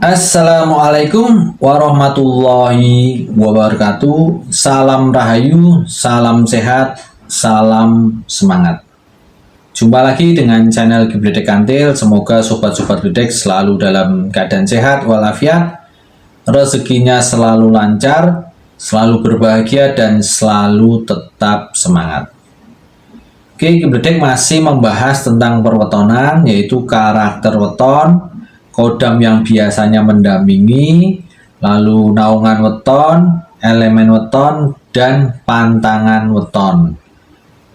Assalamualaikum warahmatullahi wabarakatuh. Salam rahayu, salam sehat, salam semangat. Jumpa lagi dengan channel Geblek Kantil. Semoga sobat-sobat Geblek selalu dalam keadaan sehat walafiat, rezekinya selalu lancar, selalu berbahagia dan selalu tetap semangat. Oke, Geblek masih membahas tentang perwetonan, yaitu karakter weton, kodam yang biasanya mendampingi, lalu naungan weton, elemen weton, dan pantangan weton.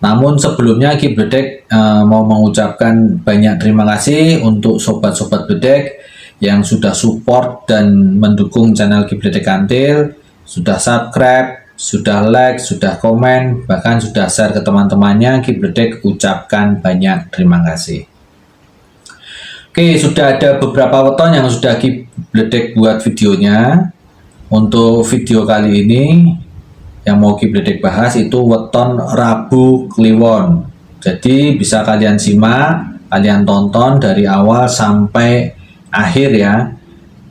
Namun sebelumnya Ki Bledek mau mengucapkan banyak terima kasih untuk sobat-sobat Bledek yang sudah support dan mendukung channel Ki Bledek Kantil, sudah subscribe, sudah like, sudah komen, bahkan sudah share ke teman-temannya. Ki Bledek ucapkan banyak terima kasih. Oke, sudah ada beberapa weton yang sudah Ki Bledek buat videonya. Untuk video kali ini yang mau Ki Bledek bahas itu weton Rabu Kliwon. Jadi bisa kalian simak, kalian tonton dari awal sampai akhir ya.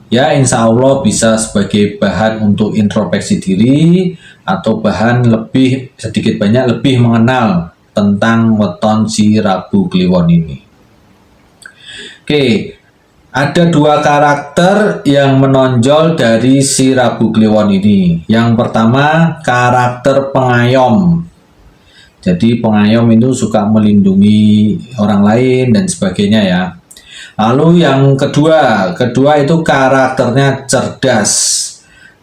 Ya, insya Allah bisa sebagai bahan untuk introspeksi diri atau bahan lebih sedikit banyak lebih mengenal tentang weton si Rabu Kliwon ini. Oke, ada dua karakter yang menonjol dari si Rabu Kliwon ini. Yang pertama, karakter pengayom. Jadi pengayom itu suka melindungi orang lain dan sebagainya ya. Lalu yang kedua itu karakternya cerdas.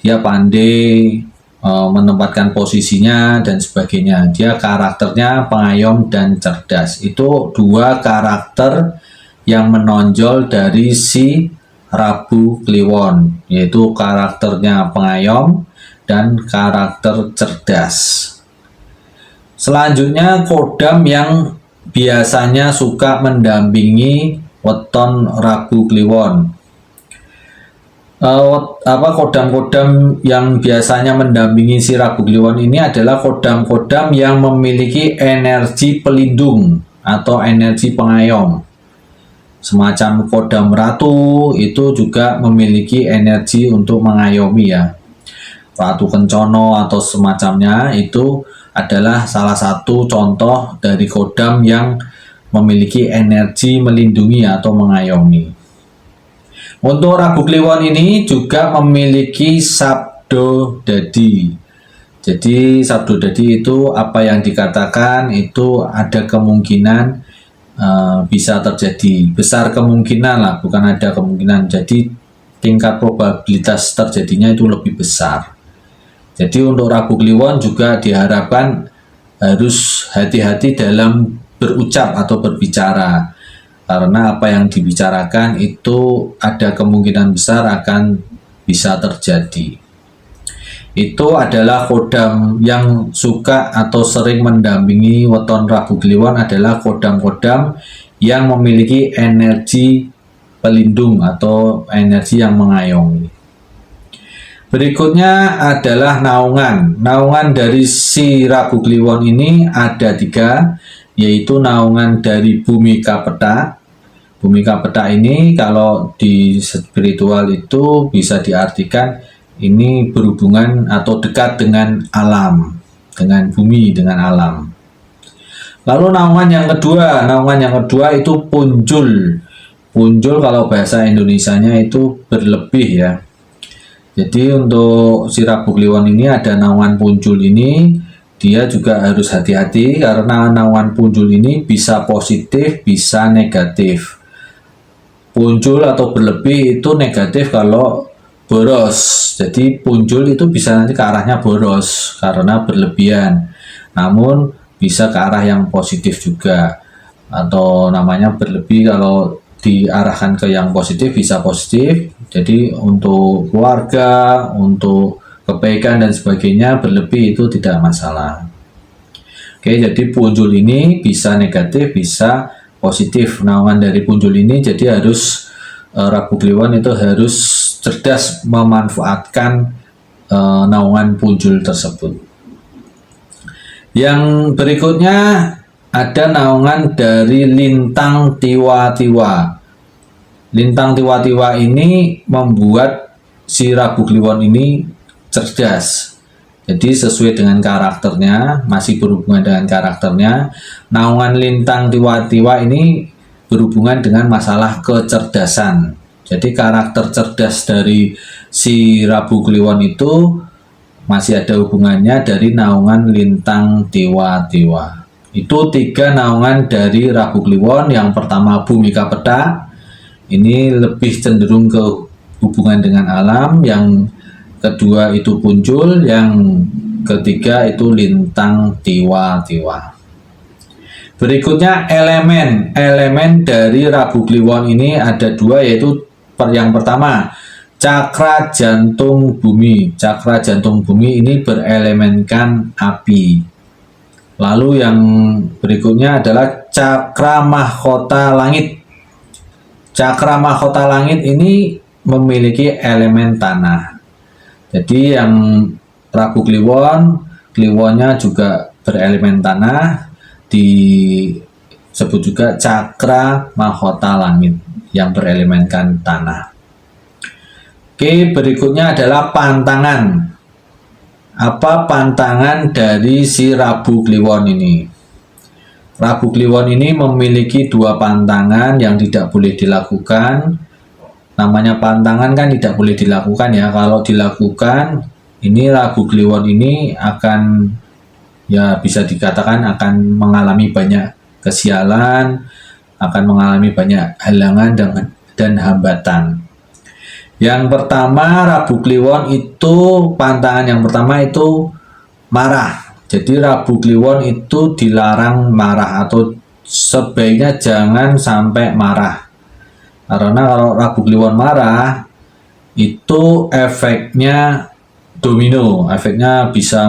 Dia pandai menempatkan posisinya dan sebagainya. Dia karakternya pengayom dan cerdas. Itu dua karakter yang menonjol dari si Rabu Kliwon, yaitu karakternya pengayom dan karakter cerdas. Selanjutnya kodam yang biasanya suka mendampingi weton Rabu Kliwon. Kodam-kodam yang biasanya mendampingi si Rabu Kliwon ini adalah kodam-kodam yang memiliki energi pelindung atau energi pengayom. Semacam kodam ratu itu juga memiliki energi untuk mengayomi ya. Ratu Kencono atau semacamnya itu adalah salah satu contoh dari kodam yang memiliki energi melindungi atau mengayomi. Untuk Rabu Kliwon ini juga memiliki sabdo dadi. Jadi sabdo dadi itu apa yang dikatakan itu ada kemungkinan bisa terjadi, besar kemungkinan lah, bukan ada kemungkinan. Jadi tingkat probabilitas terjadinya itu lebih besar. Jadi untuk Rabu Kliwon juga diharapkan harus hati-hati dalam berucap atau berbicara, karena apa yang dibicarakan itu ada kemungkinan besar akan bisa terjadi. Itu adalah kodam yang suka atau sering mendampingi weton Rabu Kliwon adalah kodam-kodam yang memiliki energi pelindung atau energi yang mengayomi. Berikutnya adalah naungan. Naungan dari si Rabu Kliwon ini ada tiga, yaitu naungan dari Bumi Kapeta. Bumi Kapeta ini kalau di spiritual itu bisa diartikan ini berhubungan atau dekat dengan alam, dengan bumi, dengan alam. Lalu naungan yang kedua itu punjul. Punjul kalau bahasa Indonesianya itu berlebih ya. Jadi untuk si Rabu Kliwon ini ada naungan punjul ini, dia juga harus hati-hati karena naungan punjul ini bisa positif, bisa negatif. Punjul atau berlebih itu negatif kalau boros. Jadi punjul itu bisa nanti ke arahnya boros karena berlebihan. Namun bisa ke arah yang positif juga. Atau namanya berlebih kalau diarahkan ke yang positif bisa positif. Jadi untuk keluarga, untuk kebaikan dan sebagainya berlebih itu tidak masalah. Oke, jadi punjul ini bisa negatif, bisa positif. Naungan dari punjul ini jadi harus Rabu Kliwon itu harus cerdas memanfaatkan naungan punjul tersebut. Yang berikutnya ada naungan dari lintang tiwa-tiwa. Lintang Tiwa-Tiwa ini membuat si Rabu Kliwon ini cerdas. Jadi sesuai dengan karakternya, masih berhubungan dengan karakternya. Naungan Lintang Tiwa-Tiwa ini berhubungan dengan masalah kecerdasan. Jadi karakter cerdas dari si Rabu Kliwon itu masih ada hubungannya dari naungan Lintang Tiwa-Tiwa. Itu 3 naungan dari Rabu Kliwon. Yang pertama Bhumika Peta, ini lebih cenderung ke hubungan dengan alam. Yang kedua itu Punjul, yang ketiga itu Lintang Tiwa-Tiwa. Berikutnya elemen dari Rabu Kliwon ini ada 2, yaitu yang pertama cakra jantung bumi. Cakra jantung bumi ini berelemenkan api. Lalu yang berikutnya adalah cakra mahkota langit. Cakra mahkota langit ini memiliki elemen tanah. Jadi yang Rabu Kliwonnya juga berelemen tanah, disebut juga cakra mahkota langit yang berelemenkan tanah. Oke, berikutnya adalah pantangan. Apa pantangan dari si Rabu Kliwon ini? Rabu Kliwon ini memiliki 2 pantangan yang tidak boleh dilakukan. Namanya pantangan kan tidak boleh dilakukan ya. Kalau dilakukan, ini Rabu Kliwon ini akan, ya bisa dikatakan akan mengalami banyak kesialan, akan mengalami banyak halangan dan hambatan. Yang pertama Rabu Kliwon itu, pantangan yang pertama itu marah. Jadi Rabu Kliwon itu dilarang marah, atau sebaiknya jangan sampai marah. Karena kalau Rabu Kliwon marah, itu efeknya domino, efeknya bisa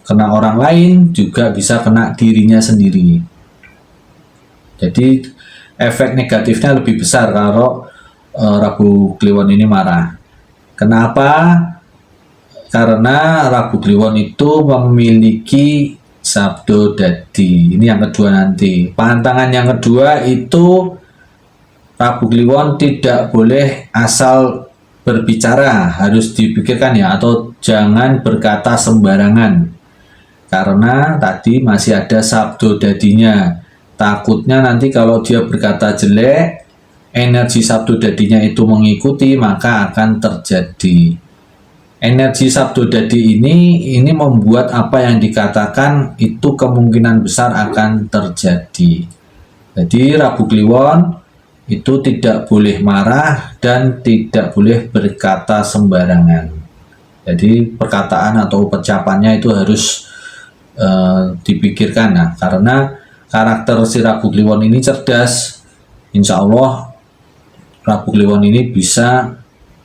kena orang lain, juga bisa kena dirinya sendiri. Jadi efek negatifnya lebih besar kalau Rabu Kliwon ini marah. Kenapa? Karena Rabu Kliwon itu memiliki sabdo dadi. Ini yang kedua nanti. Pantangan yang kedua itu Rabu Kliwon tidak boleh asal berbicara, harus dipikirkan ya, atau jangan berkata sembarangan. Karena tadi masih ada sabdo dadinya. Takutnya nanti kalau dia berkata jelek, energi sabdo dadinya itu mengikuti, maka akan terjadi. Energi sabdo dadi ini membuat apa yang dikatakan itu kemungkinan besar akan terjadi. Jadi Rabu Kliwon itu tidak boleh marah dan tidak boleh berkata sembarangan. Jadi perkataan atau ucapannya itu harus dipikirkan. Nah, karena karakter si Rabu Kliwon ini cerdas, insya Allah Rabu Kliwon ini bisa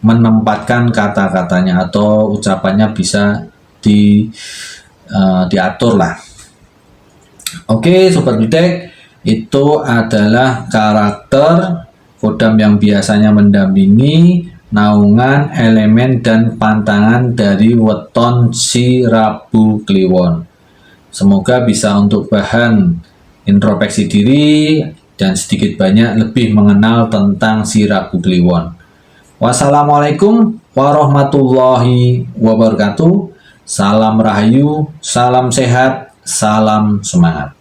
menempatkan kata-katanya atau ucapannya bisa diatur lah. Oke Sobat Bidek, itu adalah karakter kodam yang biasanya mendampingi naungan, elemen, dan pantangan dari weton si Rabu Kliwon. Semoga bisa untuk bahan introspeksi diri dan sedikit banyak lebih mengenal tentang si Rabu Kliwon. Wassalamualaikum warahmatullahi wabarakatuh. Salam rahayu, salam sehat, salam semangat.